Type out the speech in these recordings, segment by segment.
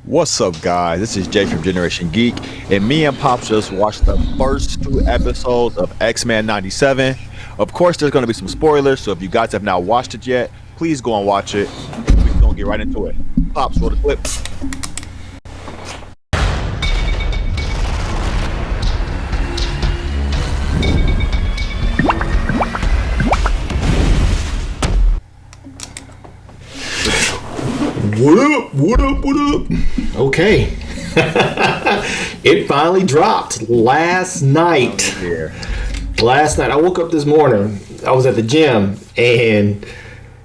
What's up, guys? This is Jay from Generation Geek, and me and Pops just watched the first two episodes of X-Men 97. Of course, there's going to be some spoilers, so if you guys have not watched it yet, please go and watch it. We're going to get right into it. Pops, roll the clip. What up? What up? What up? Okay. It finally dropped last night. Last night. I woke up this morning. I was at the gym, and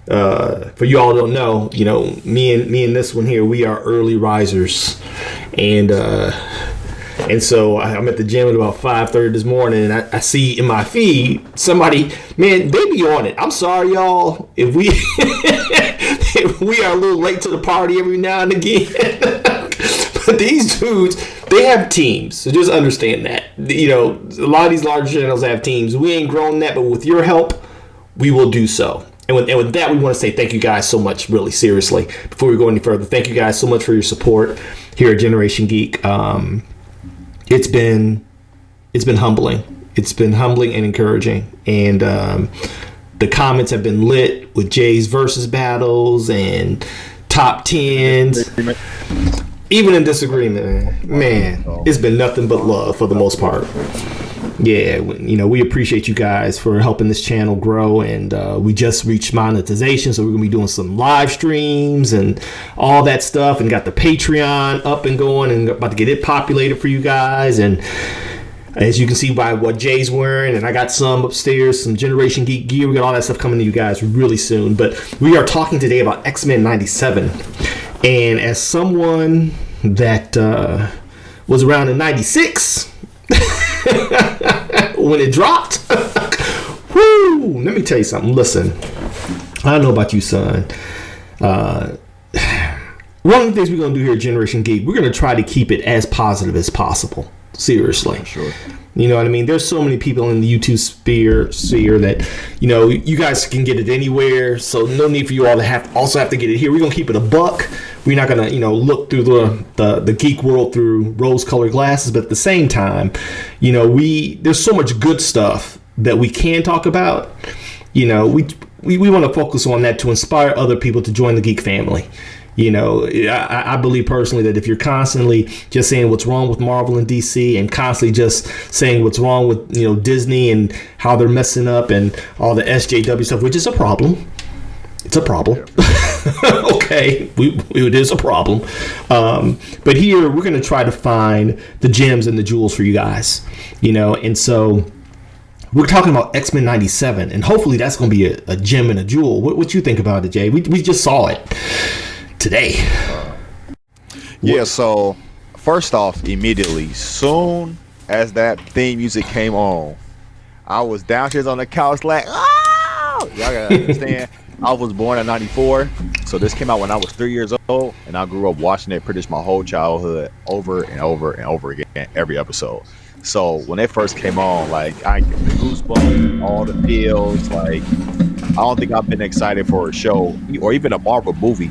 for you all who don't know, me and this one here, we are early risers. And so I'm at the gym at about 5:30 this morning, and I see in my feed somebody, man, they be on it. I'm sorry, y'all, if we if we are a little late to the party every now and again. But these dudes, they have teams, so just understand that. A lot of these large channels have teams. We ain't grown that, but with your help, we will do so. And with that, we want to say thank you guys so much, really, seriously. Before we go any further, thank you guys so much for your support here at Generation Geek. It's been humbling. It's been humbling and encouraging. And the comments have been lit with Jay's versus battles and top 10s. Even in disagreement, man, it's been nothing but love for the most part. Yeah, we appreciate you guys for helping this channel grow, and we just reached monetization, so we're gonna be doing some live streams and all that stuff, and got the Patreon up and going, and about to get it populated for you guys. And as you can see by what Jay's wearing, and I got some upstairs, some Generation Geek gear. We got all that stuff coming to you guys really soon. But we are talking today about X-Men 97, and as someone that was around in 96. When it dropped, whoo, let me tell you something. Listen, I don't know about you, son. One of the things we're going to do here at Generation Geek, we're going to try to keep it as positive as possible. Seriously. Sure. You know what I mean? There's so many people in the YouTube sphere that, you guys can get it anywhere. So no need for you all to have to get it here. We're going to keep it a buck. We're not going to, look through the geek world through rose-colored glasses. But at the same time, there's so much good stuff that we can talk about. We want to focus on that to inspire other people to join the geek family. I believe personally that if you're constantly just saying what's wrong with Marvel and DC, and constantly just saying what's wrong with Disney and how they're messing up and all the SJW stuff, which is a problem. It's a problem. Okay, it is a problem. But here we're going to try to find the gems and the jewels for you guys. And so we're talking about X-Men 97, and hopefully that's going to be a gem and a jewel. What you think about it, Jay? We just saw it today. Yeah, so first off, immediately, soon as that theme music came on, I was downstairs on the couch like, oh! Y'all gotta understand, I was born in 94, so this came out when I was 3 years old, and I grew up watching it pretty much my whole childhood over and over and over again, every episode. So when it first came on, like, I get the goosebumps, all the feels, like, I don't think I've been excited for a show or even a Marvel movie,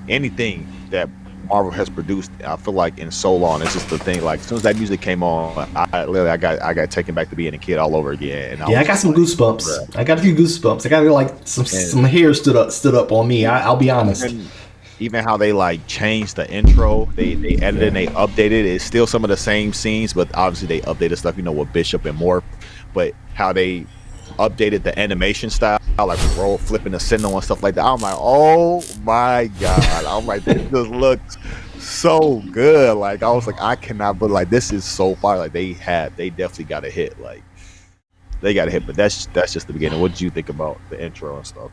anything that Marvel has produced, I feel like, in so long. It's just the thing, like, as soon as that music came on, I got taken back to being a kid all over again. And I got some goosebumps. Bruh. I got a few goosebumps. I got like some hair stood up on me. I'll be honest. Even how they like changed the intro, they edited and they updated. It's still some of the same scenes, but obviously they updated stuff, with Bishop and Morph. But how they updated the animation style, like roll flipping the signal and stuff like that. I'm like, oh my god! I'm like, this just looks so good. Like, I was like, I cannot, but like, this is so far. Like, they definitely got a hit. Like, they got a hit. But that's just the beginning. What did you think about the intro and stuff?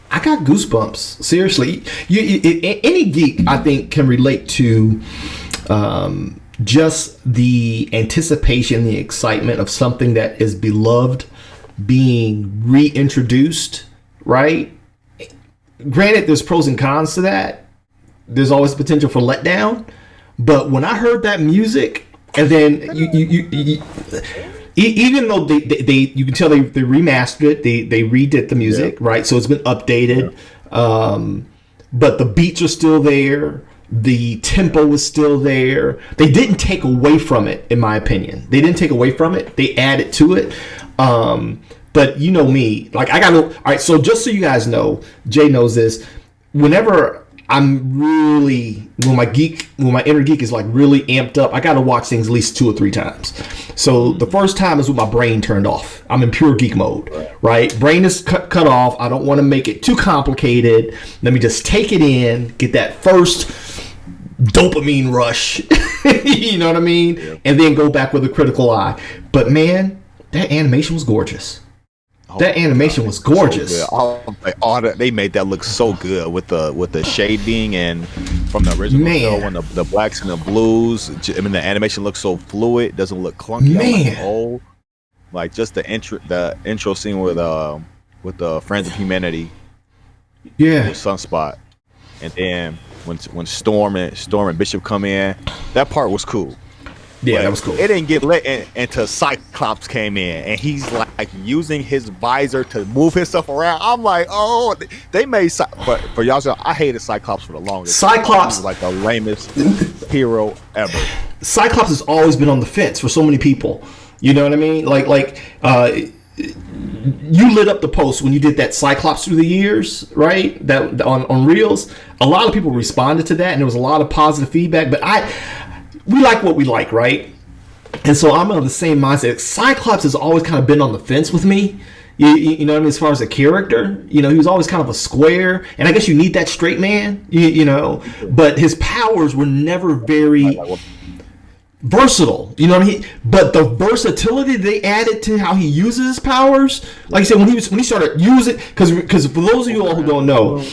I got goosebumps. Seriously, any geek I think can relate to just the anticipation, the excitement of something that is beloved being reintroduced, right? Granted, there's pros and cons to that. There's always potential for letdown. But when I heard that music, and then you even though they you can tell they remastered it, they redid the music, right? So it's been updated. but the beats are still there. The tempo is still there. They didn't take away from it, in my opinion. They didn't take away from it. They added to it. But you know me, like I gotta. All right, so just so you guys know, Jay knows this. Whenever I'm really, when my inner geek is like really amped up, I gotta watch things at least 2 or 3 times. So the first time is with my brain turned off. I'm in pure geek mode, right? Brain is cut off. I don't want to make it too complicated. Let me just take it in, get that first dopamine rush, you know what I mean? Yep. And then go back with a critical eye. But man, that animation was gorgeous. That animation was gorgeous. So they made that look so good with the shading and from the original show when the blacks and the blues. I mean, the animation looks so fluid, doesn't look clunky. Like old. Like just the intro scene with the Friends of Humanity. Yeah. With Sunspot, and then when Storm and Bishop come in, that part was cool. Yeah, that was cool. It didn't get lit until Cyclops came in, and he's like using his visor to move himself around. I'm like, oh, they made. But for y'all, I hated Cyclops for the longest. Cyclops was like the lamest hero ever. Cyclops has always been on the fence for so many people. You know what I mean? You lit up the post when you did that Cyclops through the years, right? That on Reels, a lot of people responded to that, and there was a lot of positive feedback. But we like what we like, right? And so I'm of the same mindset. Cyclops has always kind of been on the fence with me. You know what I mean? As far as a character, you know, he was always kind of a square, and I guess you need that straight man, you know. But his powers were never very versatile, you know what I mean? But the versatility they added to how he uses his powers, like I said, when he started using, because for those of you all who don't know,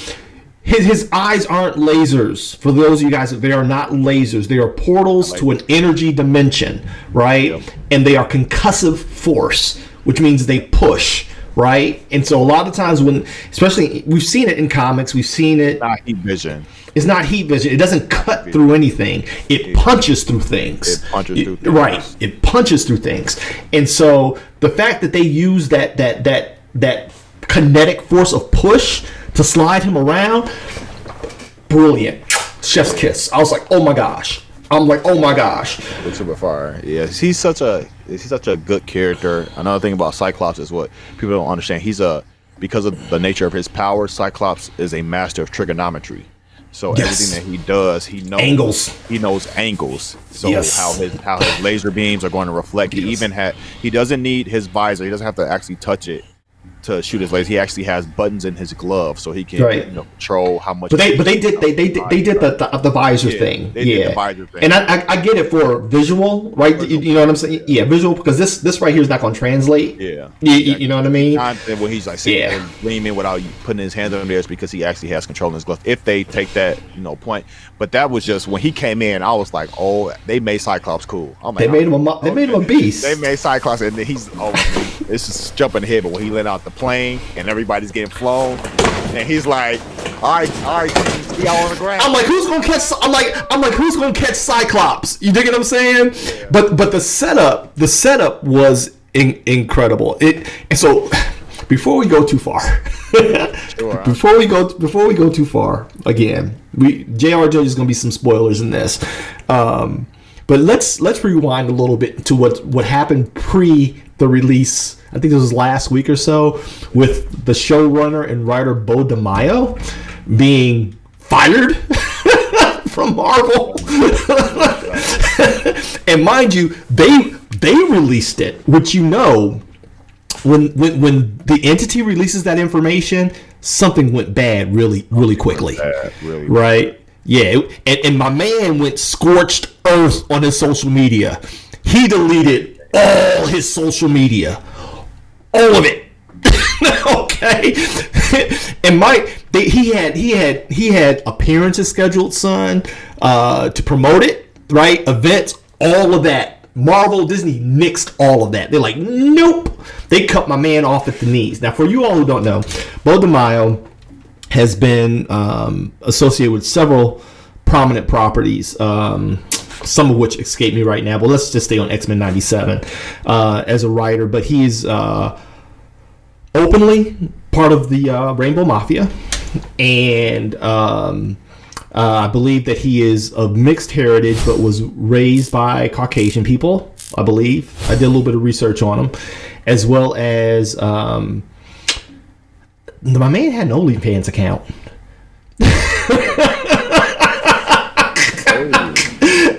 his eyes aren't lasers. For those of you guys, they are not lasers. They are portals to an energy dimension, right? Yep. And they are concussive force, which means they push, right? And so a lot of times especially we've seen it in comics, we've seen it. Not heat vision. It's not heat vision. It doesn't cut through anything. It punches through things. It punches through things. Right. It punches through things. And so the fact that they use that kinetic force of push to slide him around, brilliant. Chef's kiss. I was like, oh my gosh. It's super fire. Yeah, he's such a good character. Another thing about Cyclops is what people don't understand. Because of the nature of his powers, Cyclops is a master of trigonometry. So everything that he does, he knows angles. He knows angles. So how his laser beams are going to reflect. He doesn't need his visor. He doesn't have to actually touch it to shoot his laser. He actually has buttons in his glove, so he can control how much. But they did the visor thing. They did the visor thing. And I get it for visual, right? You know what I'm saying? Yeah, visual, because this right here is not going to translate. Yeah. You know what I mean? And when he's like sitting there gleaming without putting his hands on there, it's because he actually has control in his glove. If they take that point, but that was just when he came in, I was like, oh, they made Cyclops cool. I'm like, they made him a beast. They made Cyclops, and then this is jumping ahead, but when he let out the plane and everybody's getting flown, and he's like, all right, see y'all on the ground. I'm like, who's gonna catch Cyclops? You dig what I'm saying? Yeah. But the setup was incredible. And so before we go too far, before we go too far, again, JR is gonna be some spoilers in this. But let's rewind a little bit to what happened pre the release. I think this was last week or so, with the showrunner and writer Bo DeMaio being fired from Marvel. And mind you, they released it, which, you know, when the entity releases that information, something went bad really quickly. Right? Yeah, and my man went scorched earth on his social media. He deleted all his social media. All of it. Okay. And he had appearances scheduled, son, to promote it, right? Events, all of that. Marvel, Disney nixed all of that. They're like, nope. They cut my man off at the knees. Now, for you all who don't know, Bo DeMaio has been associated with several prominent properties, some of which escape me right now, but let's just stay on X-Men 97 as a writer. But he's openly part of the Rainbow Mafia. and I believe that he is of mixed heritage, but was raised by Caucasian people. I believe I did a little bit of research on him, as well as my man had an OnlyFans account.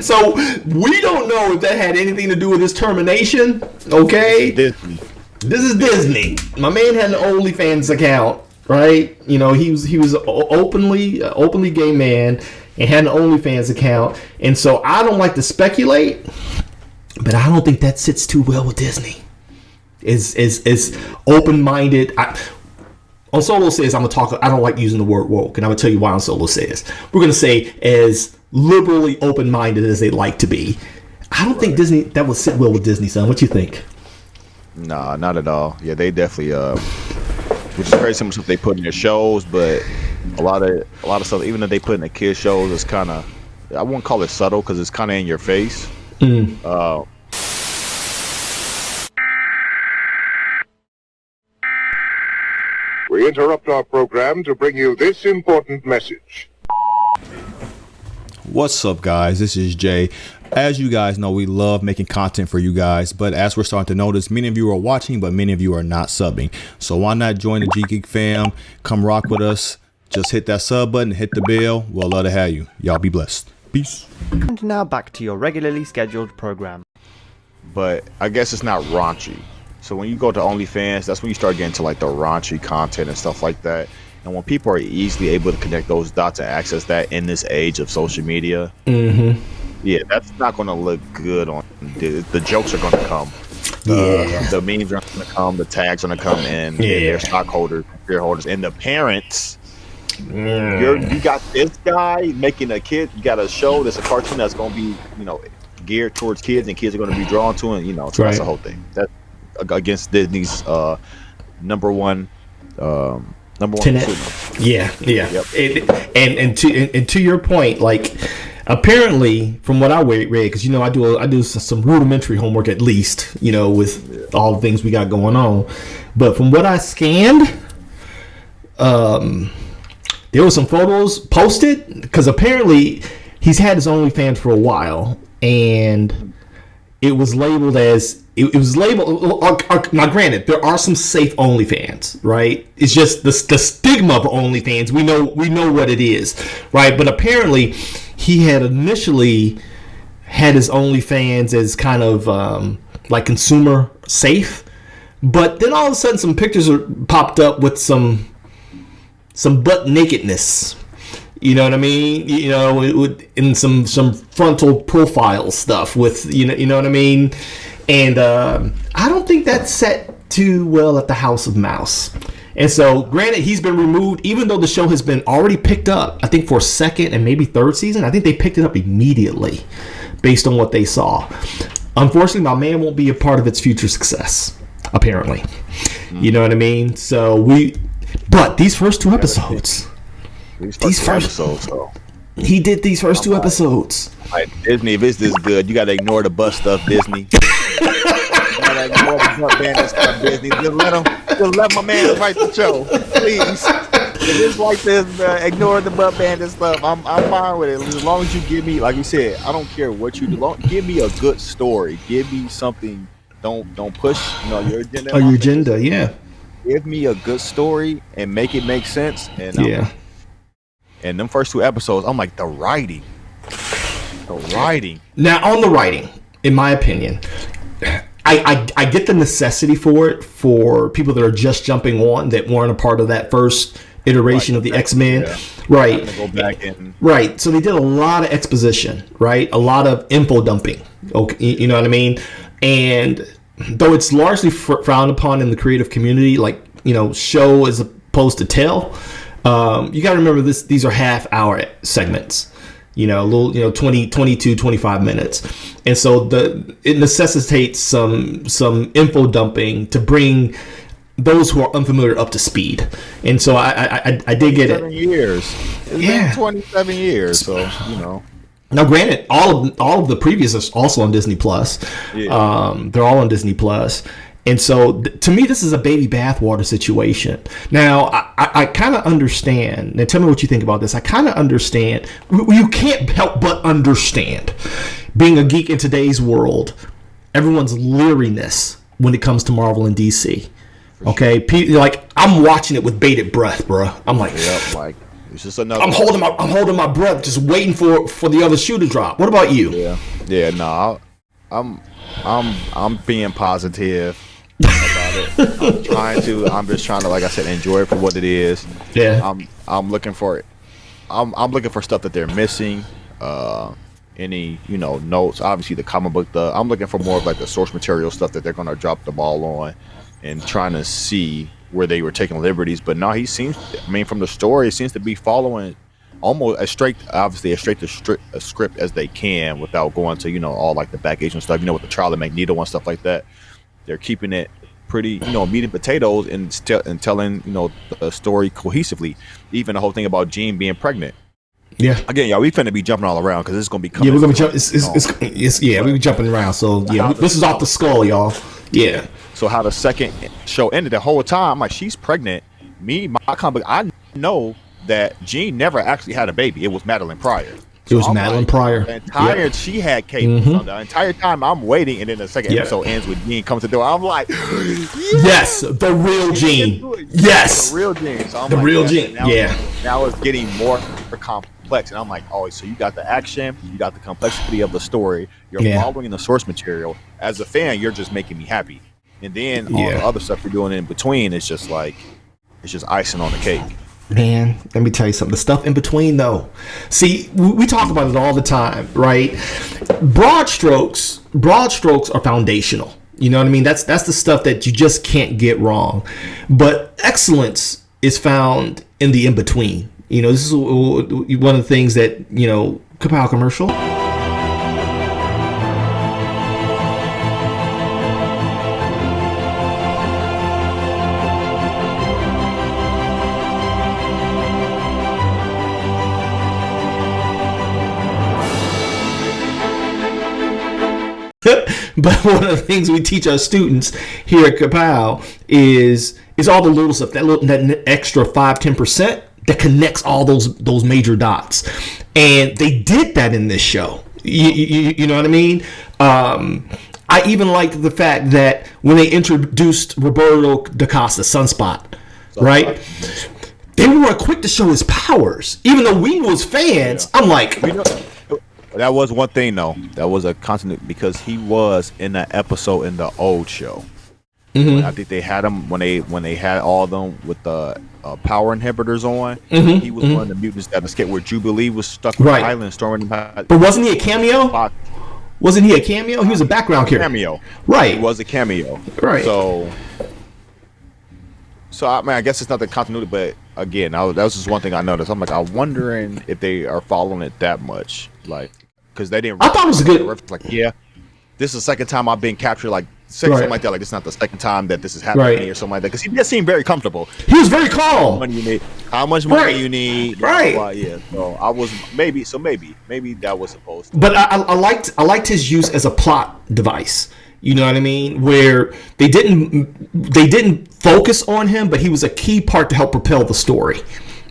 So we don't know if that had anything to do with his termination. Okay, Disney. This is Disney. My man had an OnlyFans account, right? You know, he was openly gay man and had an OnlyFans account. And so I don't like to speculate, but I don't think that sits too well with Disney. Is open-minded. On Solo Says, I'm gonna talk. I don't like using the word woke, and I'm gonna tell you why on Solo Says. We're gonna say as liberally open-minded as they like to be. I don't think Disney that would sit well with Disney, son. What you think? Nah, not at all. Yeah, they definitely which is crazy some stuff they put in their shows, but a lot of stuff, even if they put in the kids shows, it's kind of, I wouldn't call it subtle because it's kind of in your face. We interrupt our program to bring you this important message. What's up, guys? This is Jay. As you guys know, we love making content for you guys, but as we're starting to notice, many of you are watching, but many of you are not subbing. So why not join the Geek fam? Come rock with us. Just hit that sub button, hit the bell. We'll love to have you. Y'all be blessed. Peace. And now back to your regularly scheduled program. But I guess it's not raunchy. So when you go to OnlyFans, that's when you start getting to like the raunchy content and stuff like that. And when people are easily able to connect those dots and access that in this age of social media, yeah, that's not going to look good on the jokes are going to come. The memes are going to come, the tags are going to come in, their stockholders, shareholders, and the parents. You got this guy making a kid, you got a show that's a cartoon that's going to be, geared towards kids, and kids are going to be drawn to it, so that's the whole thing. That's against Disney's number one tenet. Yeah. Yep. And to your point, like, apparently, from what I read, because I do some rudimentary homework at least, with all the things we got going on. But from what I scanned, there were some photos posted because apparently he's had his OnlyFans for a while, and it was labeled as. It was labeled. Now, granted, there are some safe OnlyFans, right? It's just the stigma of OnlyFans. We know what it is, right? But apparently, he had initially had his OnlyFans as kind of like consumer safe, but then all of a sudden, some pictures popped up with some butt nakedness. You know what I mean? In some frontal profile stuff with you know what I mean. And I don't think that's set too well at the House of Mouse. And so, granted, he's been removed, even though the show has been already picked up, I think for second and maybe third season. I think they picked it up immediately based on what they saw. Unfortunately, my man won't be a part of its future success, apparently. You know what I mean? But these first two episodes. He did these first two episodes. Like, Disney, if it's this good, you got to ignore the butt stuff, Disney. You got to ignore the butt bandit stuff, Disney. Just let my man write the show, please. If it's like this, ignore the butt bandit stuff. I'm fine with it. As long as you give me, like you said, I don't care what you do. Give me a good story. Give me something. Don't push, your agenda. Oh, your agenda, yeah. Give me a good story and make it make sense. And and them first two episodes, I'm like, the writing. Now, on the writing, in my opinion, I get the necessity for it for people that are just jumping on that weren't a part of that first iteration of the X-Men. Right. Go back and... Right. So they did a lot of exposition, right? A lot of info dumping. Okay, you know what I mean? And though it's largely frowned upon in the creative community, like, show as opposed to tell, you got to remember these are half-hour segments. A little, 20, 22, 25 minutes. And so it necessitates some info dumping to bring those who are unfamiliar up to speed. And so I did get it. 27 years. It's been 27 years, so, Now, granted, all of the previous are also on Disney Plus. Yeah. They're all on Disney Plus. And so, to me, this is a baby bathwater situation. Now, I kind of understand. Now, tell me what you think about this. I kind of understand. You can't help but understand, being a geek in today's world, everyone's leeriness when it comes to Marvel and DC. Okay, like I'm watching it with bated breath, bro. I'm like, yep, like it's just another. I'm holding my breath, just waiting for the other shoe to drop. What about you? Yeah. No, I'm being positive about it. I'm just trying to, like I said, enjoy it for what it is. Yeah. I'm looking for it. I'm looking for stuff that they're missing. Any notes. Obviously, the comic book. I'm looking for more of like the source material stuff that they're gonna drop the ball on, and trying to see where they were taking liberties. But no, he seems. I mean, from the story, it seems to be following almost as straight a script as they can without going to all like the baggage and stuff. With the trial of Magneto and stuff like that. They're keeping it pretty, meat and potatoes and telling, the story cohesively. Even the whole thing about Jean being pregnant. Yeah. Again, y'all, we finna be jumping all around because it's gonna be coming. Yeah, we're gonna be we be jumping around. So yeah, this is off the skull, y'all. Yeah. So how the second show ended, the whole time, I'm like, she's pregnant. My comic, I know that Jean never actually had a baby. It was Madeline Pryor. It was Madeline Pryor. The entire she had Kate. So the entire time I'm waiting, and then the second episode ends with Jean comes to the door. I'm like, yes, the real Jean. Yes, the real Jean. So I'm the like, real Jean. Now it's getting more complex, and I'm like, oh, so you got the action, you got the complexity of the story. You're following the source material. As a fan, you're just making me happy. And then all the other stuff you're doing in between is just like, it's just icing on the cake. Man, let me tell you something. The stuff in between, though. See, we talk about it all the time, right? Broad strokes are foundational. You know what I mean? That's the stuff that you just can't get wrong. But excellence is found in the in between. This is one of the things that Ka-Pow commercial. But one of the things we teach our students here at Ka-Pow is all the little stuff, that extra 5-10% that connects all those major dots. And they did that in this show. You know what I mean? I even liked the fact that when they introduced Roberto da Costa, Sunspot, right? They were quick to show his powers. Even though we knew as fans, I'm like... That was one thing, though. That was a constant because he was in that episode in the old show. I think they had him when they had all of them with the power inhibitors on. He was one of the mutants that escaped where Jubilee was stuck with the island storming. But wasn't he a cameo? Wasn't he a cameo? He was a background character. Cameo, right? He was a cameo, right? So I mean, I guess it's not the continuity, but again, that was just one thing I noticed. I'm like, I'm wondering if they are following it that much, like. Because they didn't. I thought it was a good. Like, this is the second time I've been captured. Like, something like that. Like, this is not the second time that this is happening to me or something like that. Because he just seemed very comfortable. He was very calm. How much money you need? Right. So I was maybe that was supposed to. But I liked his use as a plot device. You know what I mean? Where they didn't focus on him, but he was a key part to help propel the story.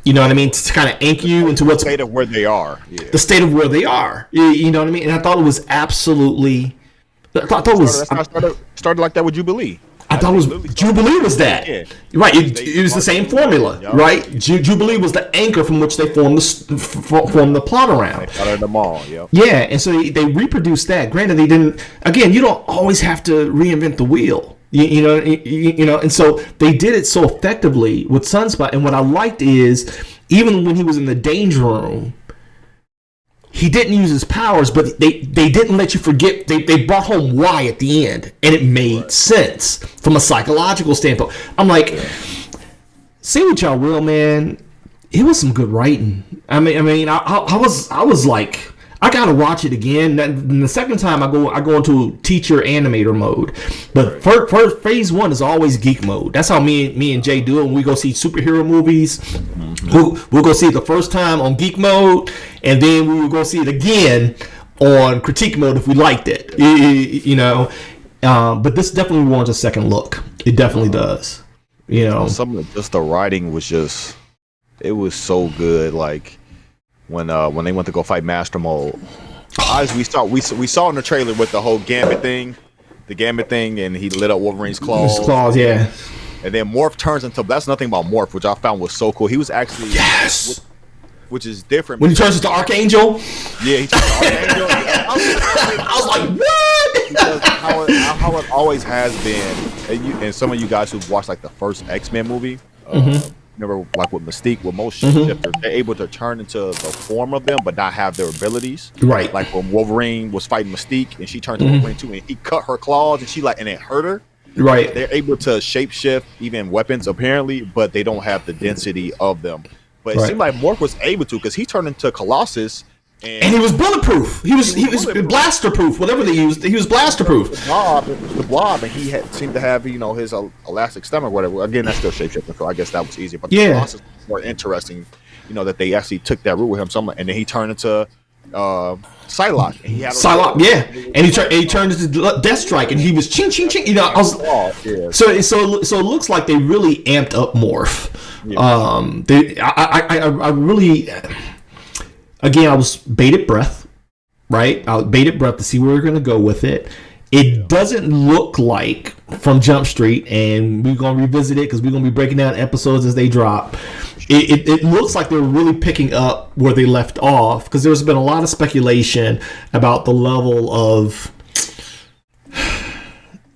You know what I mean? To kind of anchor you into what's the state of where they are. Yeah. The state of where they are. You know what I mean? And I thought it was absolutely. I thought it was. Started like that with Jubilee. I thought it was Jubilee was that. Yeah. Right. It was the same formula, right? Jubilee was the anchor from which they formed the plot around. They started them all. Yeah, and so they reproduced that. Granted, they didn't. Again, you don't always have to reinvent the wheel. You know, and so they did it so effectively with Sunspot. And what I liked is, even when he was in the danger room, he didn't use his powers, but they didn't let you forget. They brought home why at the end, and it made sense from a psychological standpoint. I'm like, say what y'all will, man. It was some good writing. I mean, I was like. I gotta watch it again. And the second time I go into teacher animator mode. But first phase one is always geek mode. That's how me and Jay do it when we go see superhero movies. We'll go see it the first time on geek mode, and then we will go see it again on critique mode if we liked it. But this definitely warrants a second look. It definitely does. You know, some of just the writing was just, it was so good. Like when they went to go fight Master Mold, as we saw in the trailer with the whole Gambit thing, and he lit up Wolverine's claws. His claws, yeah. And then Morph turns into, that's nothing about Morph, which I found was so cool. He was actually, which is different. When he turns into Archangel? Yeah, he turns into Archangel. I was like, what? Because how it always has been, and some of you guys who've watched like the first X-Men movie, remember like with Mystique, with most shapeshifters, they're able to turn into the form of them but not have their abilities. Right. Like when Wolverine was fighting Mystique and she turned to Wolverine too, and he cut her claws and it hurt her. Right. They're able to shapeshift even weapons apparently, but they don't have the density of them. But it seemed like Morph was able to, because he turned into Colossus. And he was bulletproof. He was blaster-proof. Whatever they used, he was blaster-proof. The blob, and he seemed to have, his elastic stomach, whatever. Again, that's still shapeshifting, so I guess that was easier. But the Colossus was more interesting, that they actually took that route with him. And then he turned into Psylocke. And he had Psylocke, and he turned into Deathstrike, and he was ching ching ching. So it looks like they really amped up Morph. Yeah. I really. Again, I was bated breath, right? I was bated breath to see where we're going to go with it. It doesn't look like from Jump Street, and we're going to revisit it because we're going to be breaking down episodes as they drop. It looks like they're really picking up where they left off, because there's been a lot of speculation about the level of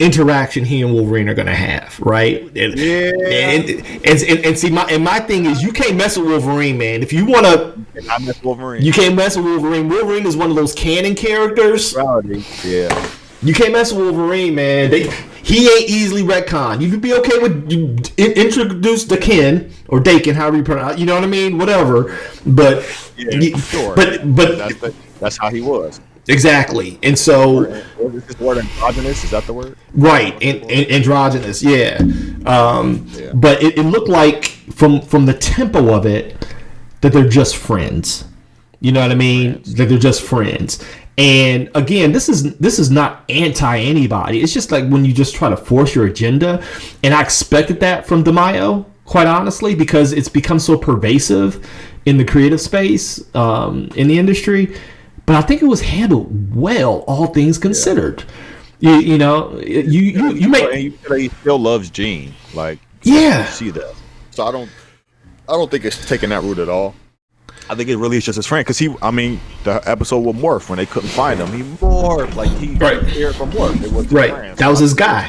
interaction he and Wolverine are going to have, right? And see, my thing is, you can't mess with Wolverine, man. If you want to, you can't mess with Wolverine. Wolverine is one of those canon characters. Yeah. You can't mess with Wolverine, man. He ain't easily retconned. You could be okay with introduce Daken or Daken, however you pronounce. You know what I mean? Whatever. But sure. But that's how he was. Exactly. And so, is this word androgynous? Is that the word? Right, androgynous, yeah. But it looked like from the tempo of it that they're just friends. You know what I mean? That they're just friends. And again, this is not anti anybody. It's just like when you just try to force your agenda. And I expected that from DeMaio, quite honestly, because it's become so pervasive in the creative space, in the industry. But I think it was handled well, all things considered. You make. He still loves Jean, like you see that. So I don't think it's taking that route at all. I think it really is just his friend, because the episode with Morph when they couldn't find him, he morphed like he cared for Morph. It was his friend. That was his guy.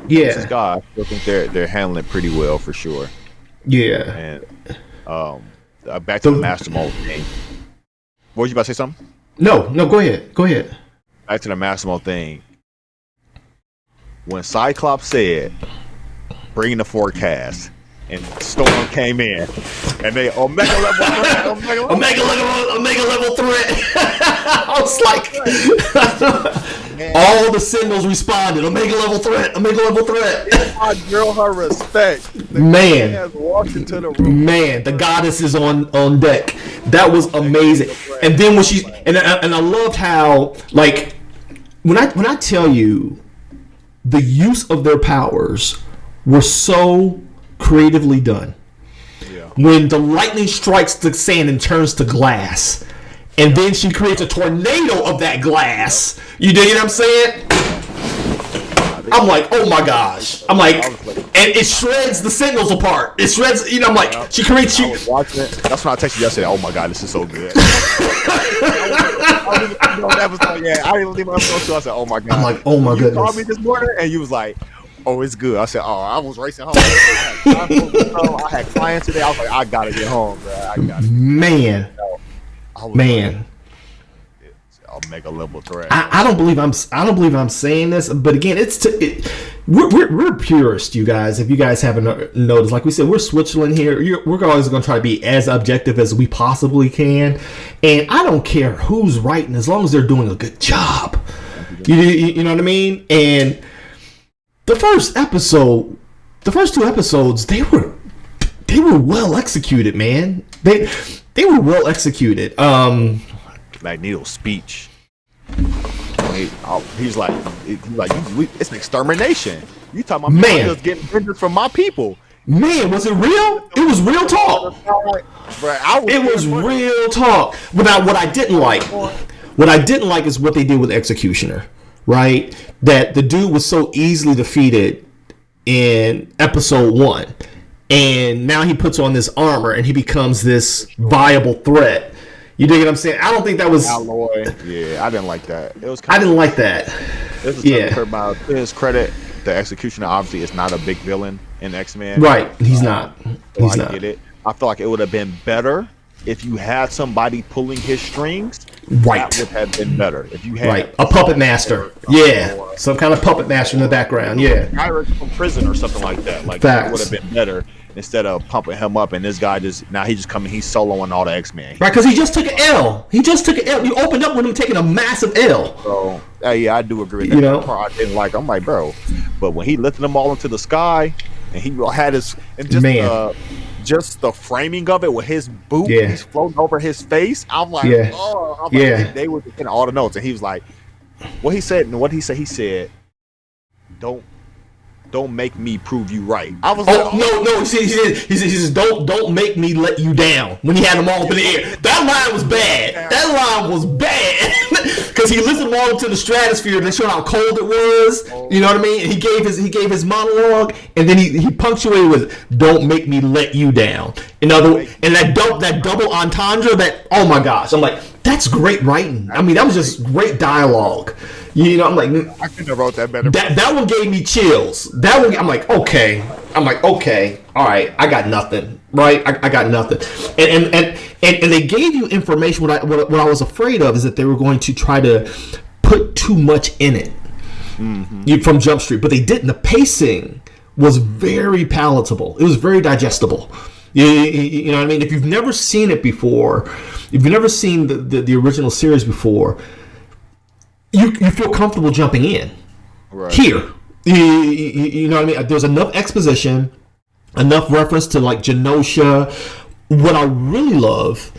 His guy. I think they're handling it pretty well for sure. Yeah. And back to the Master Mold thing. What was you about to say? Something? No, go ahead. Back to the Master Mold thing. When Cyclops said, bring the forecast, and Storm came in, and they Omega level threat. Omega level threat. I was like, all the signals responded. Omega level threat. I girl her respect. Man has walked into the room. Man, the goddess is on deck. That was amazing. And then when she and I loved how, like, when I tell you the use of their powers were so creatively done. Yeah. When the lightning strikes the sand and turns to glass, and then she creates a tornado of that glass. You dig what I'm saying? I'm like, oh my gosh. I'm like, and it shreds the signals apart. It shreds, I'm like, she creates. I was watching it. That's when I texted you yesterday. Oh my god, this is so good. I didn't leave my phone. I said, oh my god. I'm like, oh my goodness. You called me this morning, and you was like, oh, it's good. I said, oh, I was racing home. I had clients today. I was like, I gotta get home, bro. Man. Man. I'll make a level threat. I don't believe I'm saying this, but again, we're purists, you guys. If you guys haven't noticed, like we said, we're Switzerland here. We're always going to try to be as objective as we possibly can, and I don't care who's writing as long as they're doing a good job. You know what I mean? And the first two episodes, they were well executed, man. They were well executed. Magneto's speech. He's like, it's an extermination. You talking about Man. just getting vengeance from my people? Man, was it real? It was real talk. It was real talk. Without what I didn't like is what they did with Executioner, right? That the dude was so easily defeated in episode 1, and now he puts on this armor and he becomes this viable threat. You dig what I'm saying? I don't think that was Alloy. Yeah, I didn't like that. I didn't like that. About his credit, the Executioner obviously is not a big villain in X-Men. Right, he's not. So I get it. I feel like it would have been better if you had somebody pulling his strings. Right. That would have been better. If you had a puppet master. Yeah. Some kind of puppet master in the background. Yeah. Pirates from prison or something like that. Like that would have been better instead of pumping him up and this guy he's just coming, he's soloing all the X-Men. Right, because he just took an L. You opened up with him taking a massive L. So yeah, I do agree with that. Part I didn't like. I'm like, bro. But when he lifted them all into the sky and he had his just the framing of it with his boot, he's floating over his face. I'm like, they were getting all the notes, and he was like, he said, don't make me prove you right. I was no. He says, don't make me let you down. When he had them all up in the air, that line was bad. That line was bad because he lifted them all into the stratosphere. They showed how cold it was. You know what I mean? And he gave his monologue, and then he punctuated with, "Don't make me let you down." In other words, and that double entendre. That, oh my gosh, I'm like, that's great writing. I mean, that was just great dialogue. You know, I'm like, I couldn't have wrote that better. That one gave me chills. That one, I'm like, okay, all right, I got nothing, right? I got nothing. And they gave you information. What I was afraid of is that they were going to try to put too much in it from Jump Street, but they didn't. The pacing was very palatable. It was very digestible. You know what I mean? If you've never seen it before, if you've never seen the original series before, you feel comfortable jumping in. Right. Here. You know what I mean? There's enough exposition, enough reference to like Genosha. What I really love,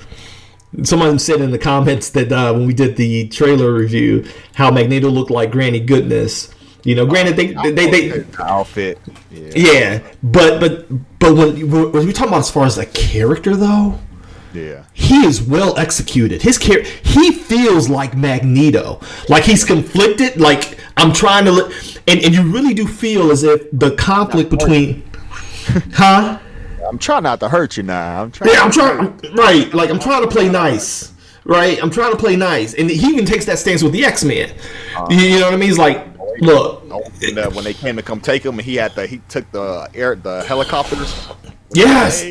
someone said in the comments that when we did the trailer review, how Magneto looked like Granny Goodness. You know, granted they outfit. Yeah, but when we talk about as far as the character though, he is well executed. His character, he feels like Magneto, like he's conflicted. Like I'm trying to, and you really do feel as if the conflict between, I'm trying not to hurt you now. I'm trying to play nice. Right, I'm trying to play nice, and he even takes that stance with the X-Men. You know what I mean? He's like, look, when they came to come take him, and he took the helicopters. Yes,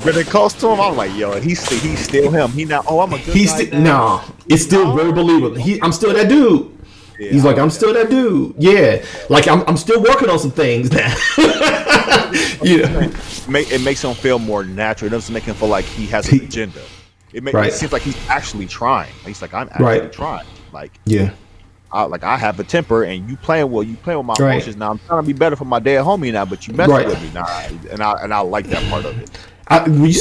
but it cost to him. I'm like, yo, he's still him. He not. Oh, I'm a good guy. No, it's still very believable. I'm still that dude. Yeah, he's like, I'm still that dude. Yeah, like I'm still working on some things now. It makes him feel more natural. It doesn't make him feel like he has an agenda. It seems like he's actually trying. He's like, I'm actually trying. Like, I have a temper, and you playing with my emotions. Now I'm trying to be better for my dead homie now, but you messing with me now, and I like that part of it. You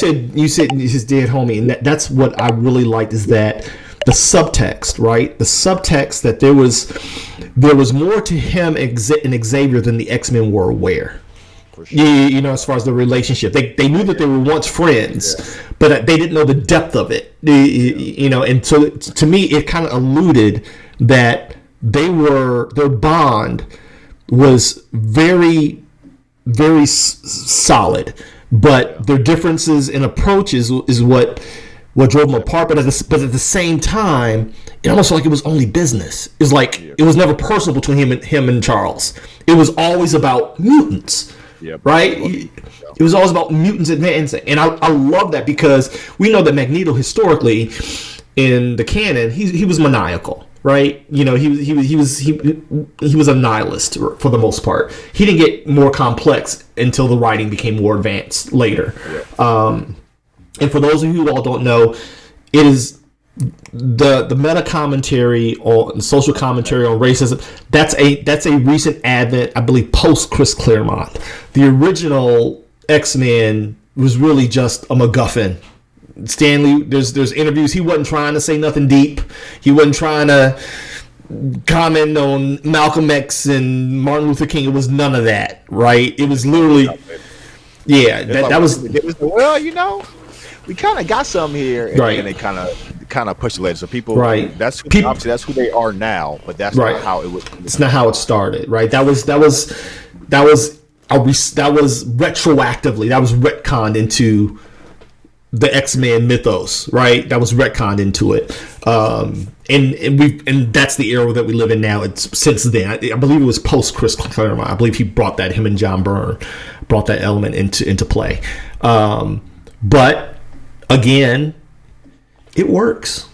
said his dead homie, and that's what I really liked is that the subtext, right? The subtext that there was more to him and Xavier than the X-Men were aware. Sure. You know, as far as the relationship, they knew that they were once friends, but they didn't know the depth of it. You know, and so to me, it kind of alluded that their bond was very, very solid, but their differences in approaches is what drove them apart. But at the same time, it almost felt like it was only business. It was like it was never personal between him and Charles. It was always about mutants. Right? It was always about mutants advancing. And I love that because we know that Magneto historically in the canon, he was maniacal, right? You know, he was a nihilist for the most part. He didn't get more complex until the writing became more advanced later. And for those of you who all don't know, it is the meta commentary on social commentary on racism. That's a recent advent, I believe, post Chris Claremont. The original X-Men was really just a MacGuffin Stanley, there's interviews. He wasn't trying to say nothing deep. He wasn't trying to comment on Malcolm X and Martin Luther King. It was none of that, right? It was literally, that was. It was, well, we kind of got some here, and right. then they kind of pushed it later. So people, right? Obviously that's who they are now, but that's right. not how it was. It's not how it started, right? That was retroactively. That was retconned into the X-Men mythos, right? That was retconned into it, and that's the era that we live in now. It's since then. I believe it was post Chris Claremont. I believe he brought that. Him and John Byrne brought that element into play. But again, it works.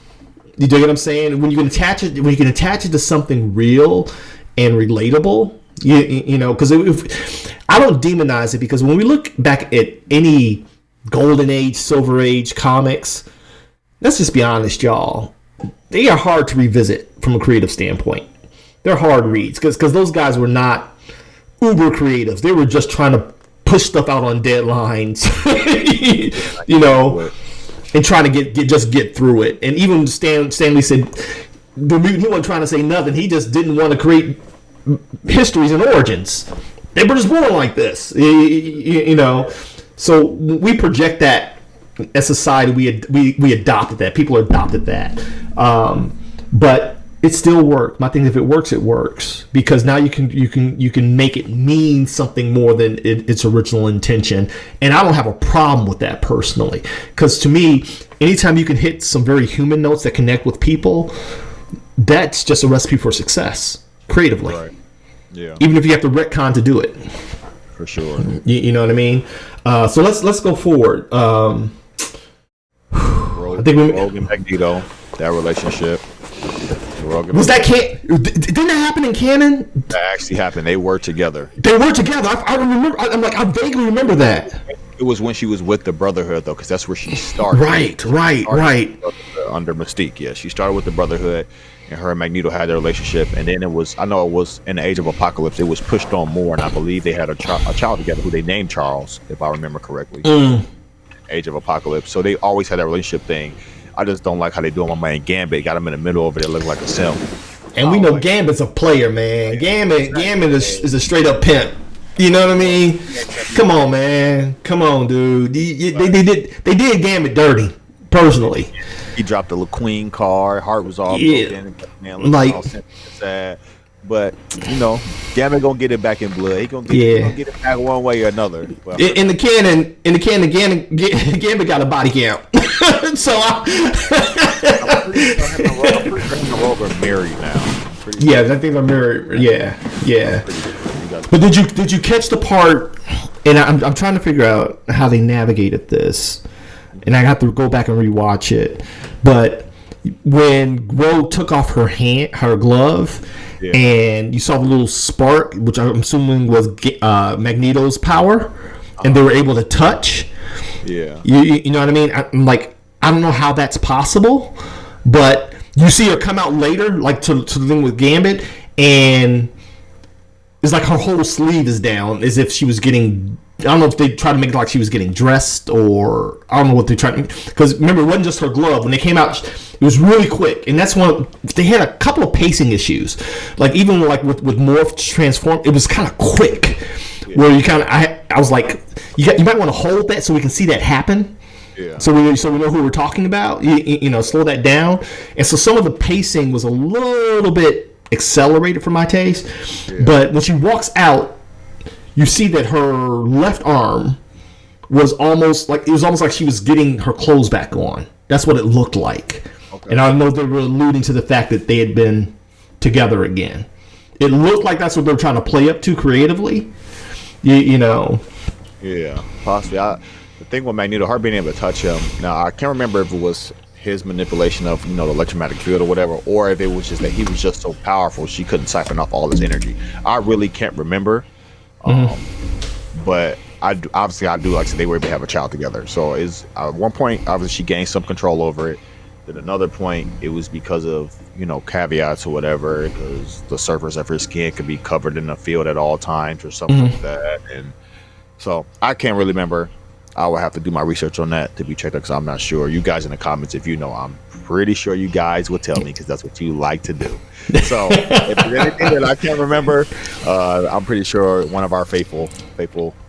You dig what I'm saying? When you can attach it to something real and relatable, you know, because I don't demonize it, because when we look back at any Golden Age, Silver Age comics, let's just be honest, y'all. They are hard to revisit from a creative standpoint. They're hard reads because those guys were not uber creative. They were just trying to push stuff out on deadlines, you know, and trying to get through it. And even Stanley said the mutant, he wasn't trying to say nothing. He just didn't want to create histories and origins. They were just born like this, you know. So we project that as society. We adopted that. People adopted that, but it still worked. My thing is, if it works, it works, because now you can make it mean something more than its original intention. And I don't have a problem with that personally, because to me, anytime you can hit some very human notes that connect with people, that's just a recipe for success creatively. Right. Yeah. Even if you have to retcon to do it. For sure. You know what I mean? So let's go forward. I think Rogan Magneto, that relationship. Was that didn't that happen in canon? That actually happened. They were together. I remember. I vaguely remember that. It was when she was with the Brotherhood, though, because that's where she started. Right. Under Mystique, yeah, she started with the Brotherhood, and her and Magneto had their relationship, and then it was in the Age of Apocalypse, it was pushed on more, and I believe they had a child together who they named Charles, if I remember correctly. Age of Apocalypse. So they always had that relationship thing. I just don't like how they do my man Gambit. Got him in the middle over there, looking like a simp. And we know Gambit's a player, man. Gambit is a straight up pimp. You know what I mean? Come on, man. Come on, dude. They did Gambit dirty, personally. He dropped the Queen card. Heart was all broken. Man, all sad. But Gambit gonna get it back in blood. He gonna get it back one way or another. Well, in the canon, Gambit got a body count. So I'm pretty sure him and Rogue are married now. I think they're married. Yeah. But did you catch the part? And I'm trying to figure out how they navigated this, and I have to go back and rewatch it. But when Rogue took off her glove, and you saw the little spark, which I'm assuming was Magneto's power, and they were able to touch. Yeah. You know what I mean? I'm like, I don't know how that's possible, but you see her come out later, like to the thing with Gambit, and it's like her whole sleeve is down, as if she was getting. I don't know if they tried to make it like she was getting dressed, or I don't know what they tried to. Because remember, it wasn't just her glove. When they came out, it was really quick, and that's one. They had a couple of pacing issues, like even like with Morph Transform, it was kind of quick. Yeah. Where you kind of, I was like, you might want to hold that so we can see that happen. Yeah. So we know who we're talking about. Slow that down, and so some of the pacing was a little bit accelerated for my taste. Yeah. But when she walks out, you see that her left arm was almost like she was getting her clothes back on. That's what it looked like. Okay. And I know they were alluding to the fact that they had been together again. It looked like that's what they were trying to play up to creatively. You know. Yeah, possibly. The thing with Magneto, her being able to touch him. Now I can't remember if it was his manipulation of the electromagnetic field or whatever, or if it was just that he was just so powerful she couldn't siphon off all his energy. I really can't remember. But I do like I said, they were able to have a child together. So at one point obviously she gained some control over it. At another point it was because of caveats or whatever, because the surface of her skin could be covered in a field at all times or something like that. And so I can't really remember. I will have to do my research on that to be checked out because I'm not sure. You guys in the comments, if you know, I'm pretty sure you guys will tell me because that's what you like to do. So if there's anything that I can't remember, I'm pretty sure one of our faithful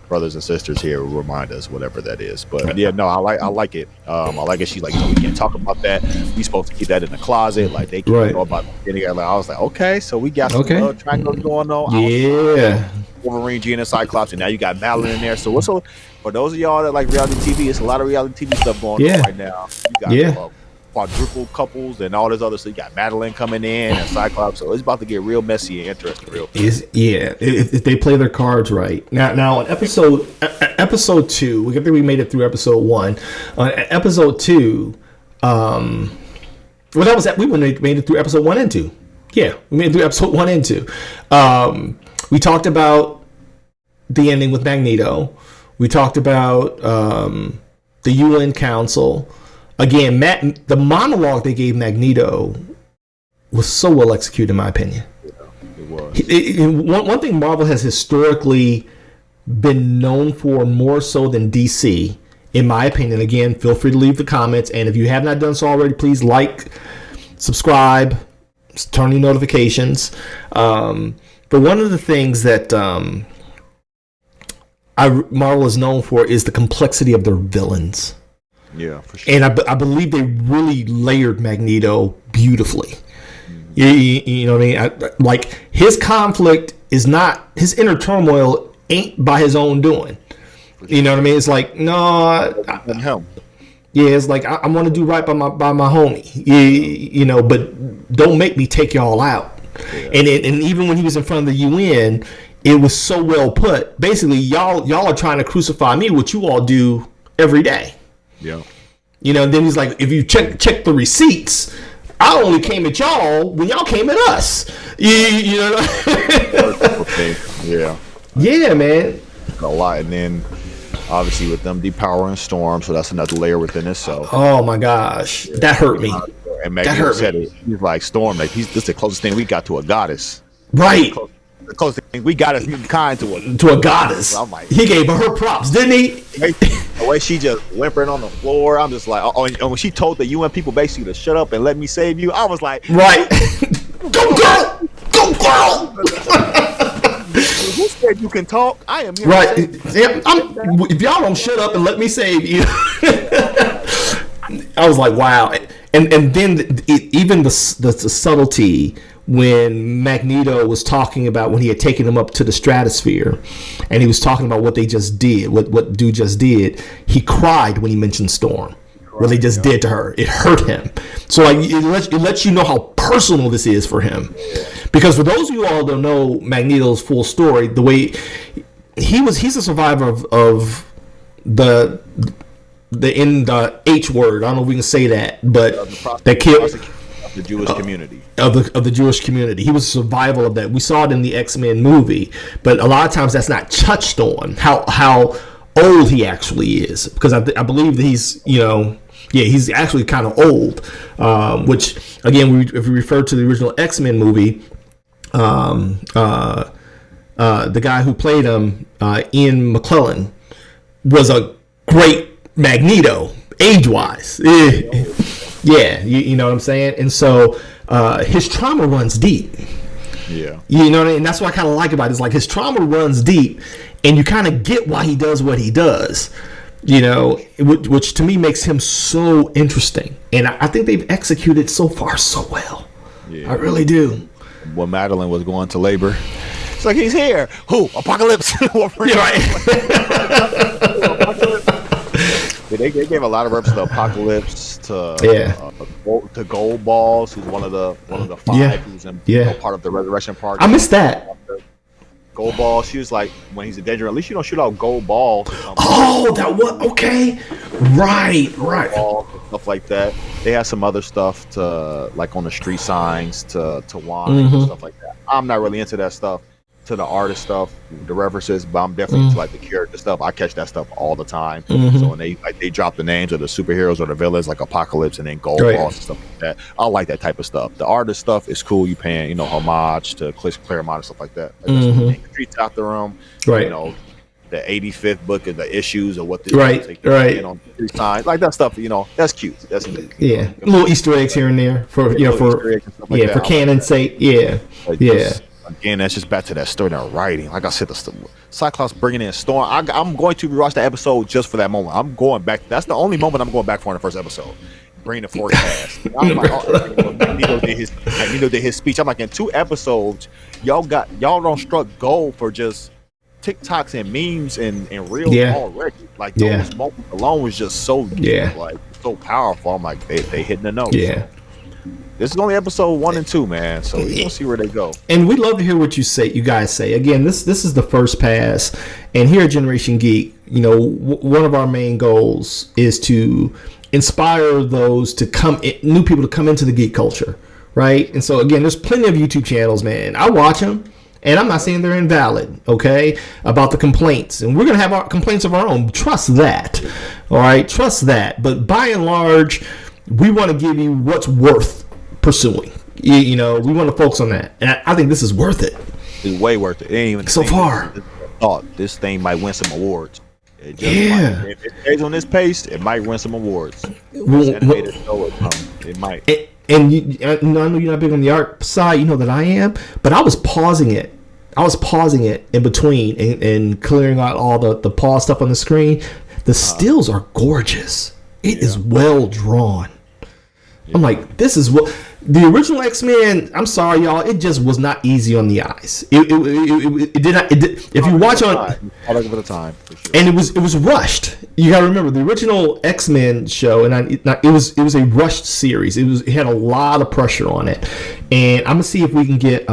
brothers and sisters here will remind us, whatever that is. But yeah, no, I like it. I like it. She's like, we can't talk about that. We supposed to keep that in the closet. Like they can't know about getting it. Like, I was like, okay, so we got some triangles going on. Yeah. Wolverine, Jean, and Cyclops, and now you got Madeline in there. So what's for those of y'all that like reality TV? It's a lot of reality TV stuff going on right now. You got quadruple couples and all this other stuff. You got Madeline coming in and Cyclops, so it's about to get real messy and interesting. If they play their cards right. Now on episode 2, I think we made it through episode 1. On episode 2, that was that we made it through episode 1 and 2. Yeah, we made it through episode 1 and 2. We talked about the ending with Magneto. We talked about the UN Council. Again, the monologue they gave Magneto was so well executed, in my opinion. Yeah, it was. One thing Marvel has historically been known for more so than DC, in my opinion. Again, feel free to leave the comments. And if you have not done so already, please like, subscribe, turn your notifications. But one of the things that Marvel is known for is the complexity of their villains. Yeah, for sure. And I believe they really layered Magneto beautifully. You know what I mean? Like his conflict is not, his inner turmoil ain't by his own doing. You know what I mean? It's like, no, it's like I want to do right by my homie. You know, but don't make me take y'all out. Yeah. And even when he was in front of the UN, it was so well put. Basically, y'all are trying to crucify me, what you all do every day. Yeah. You know, and then he's like, if you check the receipts, I only came at y'all when y'all came at us. You know. Okay. Yeah. Yeah, man. A lot, and then obviously with them depowering Storm, so that's another layer within itself. Oh my gosh, that hurt me. And Magneto said it. He's like, Storm, like this is the closest thing we got to a goddess. Right. The closest thing we got as kind to a goddess. I'm like, he gave her props, didn't he? The way she just whimpering on the floor, I'm just like, and when she told the UN people basically to shut up and let me save you, I was like, right. Go girl, go girl. Who said you can talk? I am here. Right. If y'all don't shut up and let me save you. I was like, wow. And then even the subtlety when Magneto was talking about when he had taken him up to the stratosphere and he was talking about what they just did, what dude just did, he cried when he mentioned Storm. What they just did to her. It hurt him. So like it lets you know how personal this is for him. Because for those of you all who don't know Magneto's full story, the way he's a survivor of the H word. I don't know if we can say that, but that killed the Jewish community. Of the Jewish community. He was a survival of that. We saw it in the X-Men movie, but a lot of times that's not touched on how old he actually is, because I believe that he's, he's actually kind of old, which again, if we refer to the original X-Men movie, the guy who played him, Ian McKellen, was a great Magneto age-wise. Yeah, you know what I'm saying? And so his trauma runs deep. Yeah. You know what I mean? And that's what I kind of like about it. It's like his trauma runs deep, and you kind of get why he does what he does, which to me makes him so interesting. And I think they've executed so far so well. Yeah. I really do. When Madeline was going to labor, it's like, he's here. Who? Apocalypse. Yeah, right. They gave a lot of reps to Apocalypse, to Gold Balls, who's one of the five who's part of the Resurrection Party. I missed that. Gold Ball, she was like, when he's in danger, at least you don't shoot out gold balls. Oh, that was okay. Right. Balls, stuff like that. They had some other stuff to like on the street signs to wine and stuff like that. I'm not really into that stuff. To the artist stuff, the references, but I'm definitely into like the character stuff. I catch that stuff all the time. So when they drop the names of the superheroes or the villains, like Apocalypse and then Gold Balls and stuff like that, I like that type of stuff. The artist stuff is cool. You paying, homage to Claremont and stuff like that. Like, streets out the room, the 85th book of the issues or what the right on three signs, like that stuff. That's cute. That's cute. Yeah, little Easter eggs here and there for for canon's sake. Again, that's just back to that story and writing. Like I said, the Cyclops bringing in Storm. I'm going to rewatch the episode just for that moment. I'm going back. That's the only moment I'm going back for in the first episode. Bring the forecast. I'm like, Magneto did his speech. I'm like, in 2 episodes, y'all don't struck gold for just TikToks and memes and real already. Like those moments alone was just so deep, like so powerful. I'm like, they hitting the notes. Yeah. This is only episode 1 and 2, man. So you'll see where they go. And we'd love to hear what you guys say. Again, this is the first pass, and here at Generation Geek, one of our main goals is to inspire those to new people to come into the geek culture, right? And so again, there's plenty of YouTube channels, man. I watch them. And I'm not saying they're invalid, okay, about the complaints. And we're going to have our complaints of our own. Trust that, all right? Trust that. But by and large, we want to give you what's worth pursuing. We want to focus on that. And I think this is worth it. It's way worth it. It ain't even so far. Thought this thing might win some awards. If it stays on this pace, it might win some awards. It might. And I know you're not big on the art side, that I am, but I was pausing it. In between and clearing out all the pause stuff on the screen. The stills are gorgeous. It is well drawn. I'm like, this is what the original X-Men. I'm sorry, y'all. It just was not easy on the eyes. It did not. If you watch on, and it was rushed. You gotta remember the original X-Men show, and it was a rushed series. It had a lot of pressure on it, and I'm gonna see if we can get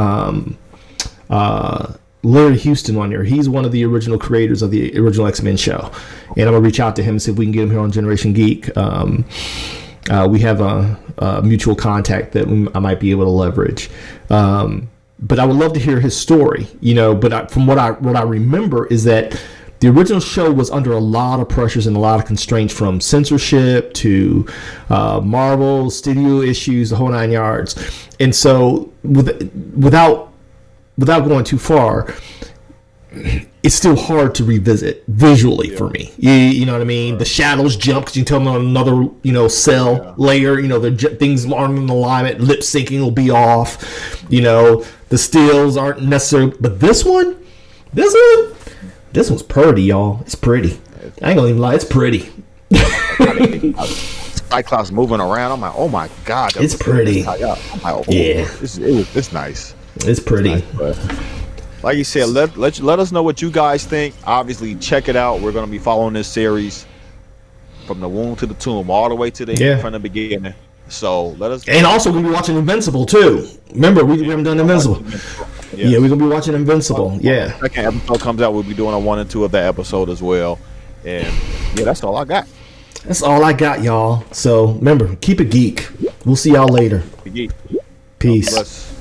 Larry Houston on here. He's one of the original creators of the original X-Men show, and I'm gonna reach out to him and see if we can get him here on Generation Geek. We have a mutual contact that I might be able to leverage. But I would love to hear his story, but from what I remember is that the original show was under a lot of pressures and a lot of constraints from censorship to Marvel studio issues, the whole 9 yards. And so without going too far, it's still hard to revisit visually for me. You know what I mean? The shadows jump because you can tell them on another, cell layer. Things aren't in alignment. Lip syncing will be off. The stills aren't necessarily. But this one's pretty, y'all. It's pretty. I ain't gonna even lie. It's pretty. Cyclops moving around. I'm like, oh my god, it's pretty. I'm like, oh, it's nice. It's pretty. It's nice, like you said, let us know what you guys think. Obviously, check it out. We're going to be following this series from the womb to the tomb, all the way to the end from the beginning. So let us. And also, we're going to be watching Invincible too. Remember, we haven't done Invincible. Yeah, we're going to be watching Invincible. When the second episode comes out, we'll be doing a 1 and 2 of that episode as well. And that's all I got. That's all I got, y'all. So remember, keep it geek. We'll see y'all later. Geek. Peace.